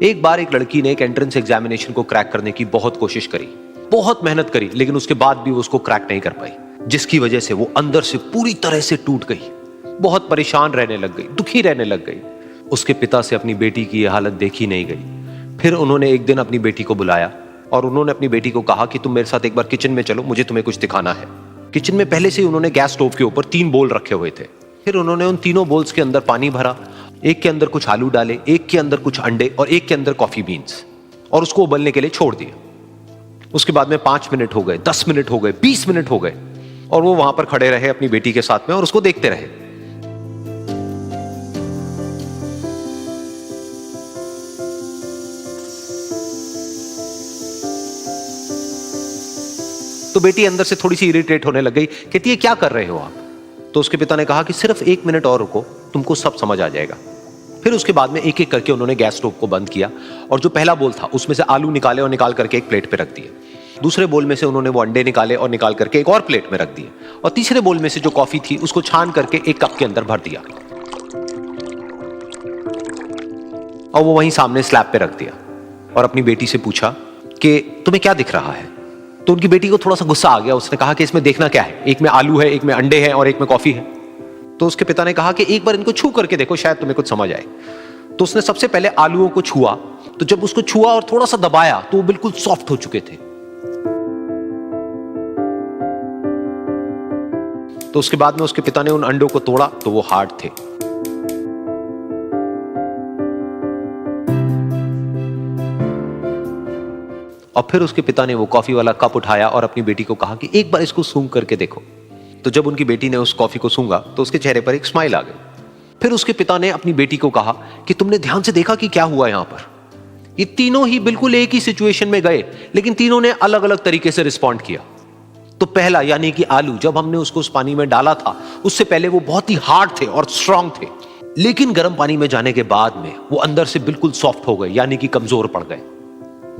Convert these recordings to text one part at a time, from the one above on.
एक बार एक लड़की ने एक एंट्रेंस एग्जामिनेशन को क्रैक करने की बहुत कोशिश करी, बहुत मेहनत करी, लेकिन उसके बाद भी वो उसको क्रैक नहीं कर पाई, जिसकी वजह से वो अंदर से पूरी तरह से टूट गई, बहुत परेशान रहने लग गई, दुखी रहने लग गई। उसके पिता से अपनी बेटी की यह हालत देखी नहीं गई। फिर उन्होंने एक दिन अपनी बेटी को बुलाया और उन्होंने अपनी बेटी को कहा कि तुम मेरे साथ एक बार किचन में चलो, मुझे तुम्हें कुछ दिखाना है। किचन में पहले से ही उन्होंने गैस स्टोव के ऊपर 3 बोल रखे हुए थे। फिर उन्होंने उन तीनों बोल्स के अंदर पानी भरा, एक के अंदर कुछ आलू डाले, एक के अंदर कुछ अंडे और एक के अंदर कॉफी बीन्स, और उसको उबलने के लिए छोड़ दिया। उसके बाद में 5 मिनट हो गए, 10 मिनट हो गए, 20 मिनट हो गए, और वो वहां पर खड़े रहे अपनी बेटी के साथ में और उसको देखते रहे। तो बेटी अंदर से थोड़ी सी इरिटेट होने लग गई, कहती है क्या कर रहे हो आप? तो उसके पिता ने कहा कि सिर्फ 1 मिनट और रुको, तुमको सब समझ आ जाएगा। फिर उसके बाद में एक एक करके उन्होंने गैस स्टोव को बंद किया और जो पहला बोल था उसमें से आलू निकाले और निकाल करके एक प्लेट पे रख दिए। दूसरे बोल में से उन्होंने वो अंडे निकाले और निकाल करके एक और प्लेट में रख दिए, और तीसरे बोल में से जो कॉफी थी उसको छान करके एक कप के अंदर भर दिया और वो वहीं सामने स्लैब पे रख दिया और अपनी बेटी से पूछा कि तुम्हें क्या दिख रहा है? तो उनकी बेटी को थोड़ा सा गुस्सा आ गया। उसने कहा कि इसमें देखना क्या है, एक में आलू है, एक में अंडे हैं और एक में कॉफी है। तो उसके पिता ने कहा कि एक बार इनको छू करके देखो, शायद तुम्हें कुछ समझ आए। तो उसने सबसे पहले आलूओं को छुआ, तो जब उसको छुआ और थोड़ा सा दबाया तो वो बिल्कुल सॉफ्ट हो चुके थे। तो उसके बाद में उसके पिता ने उन अंडों को तोड़ा तो वो हार्ड थे। और फिर उसके पिता ने वो कॉफी वाला कप उठाया और अपनी बेटी को कहा कि एक बार इसको सूंघ करके देखो। तो जब उनकी बेटी ने उस कॉफी को सूंघा तो उसके चेहरे पर एक स्माइल आ गई। फिर उसके पिता ने अपनी बेटी को कहा कि तुमने ध्यान से देखा कि क्या हुआ यहां पर? ये तीनों ही बिल्कुल एक ही सिचुएशन में गए, लेकिन तीनों ने अलग अलग तरीके से रिस्पॉन्ड किया। तो पहला यानी कि आलू, जब हमने उसको उस पानी में डाला था उससे पहले वो बहुत ही हार्ड थे और स्ट्रांग थे, लेकिन गर्म पानी में जाने के बाद में वो अंदर से बिल्कुल सॉफ्ट हो गए, यानी कि कमजोर पड़ गए।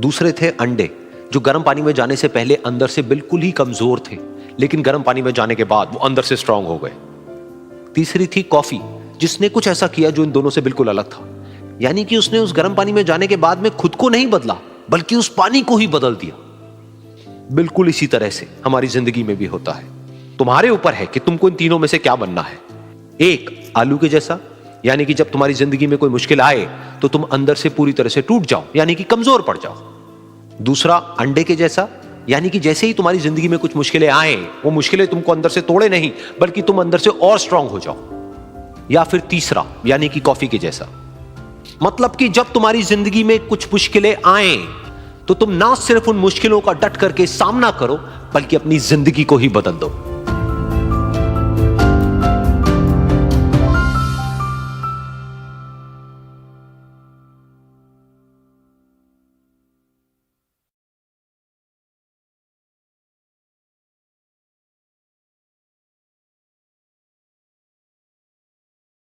दूसरे थे अंडे, जो गर्म पानी में जाने से पहले अंदर से बिल्कुल ही कमजोर थे, लेकिन गर्म पानी में जाने के बाद वो अंदर से स्ट्रांग हो गए। तीसरी थी कॉफी, जिसने कुछ ऐसा किया जो इन दोनों से बिल्कुल अलग था, यानी कि उसने उस गर्म पानी में जाने के बाद में खुद को नहीं बदला, बल्कि उस पानी को ही बदल दिया। बिल्कुल इसी तरह से हमारी जिंदगी में भी होता है। तुम्हारे ऊपर है कि तुमको इन तीनों में से क्या बनना है। एक, आलू के जैसा, यानी कि जब तुम्हारी जिंदगी में कोई मुश्किल आए तो तुम अंदर से पूरी तरह से टूट जाओ, यानी कि कमजोर पड़ जाओ। दूसरा, अंडे के जैसा, यानी कि जैसे ही तुम्हारी जिंदगी में कुछ मुश्किलें आए, वो मुश्किलें तुमको अंदर से तोड़े नहीं, बल्कि तुम अंदर से और स्ट्रांग हो जाओ। या फिर तीसरा, यानी कि कॉफी के जैसा, मतलब कि जब तुम्हारी जिंदगी में कुछ मुश्किलें आए तो तुम ना सिर्फ उन मुश्किलों का डट करके सामना करो, बल्कि अपनी जिंदगी को ही बदल दो।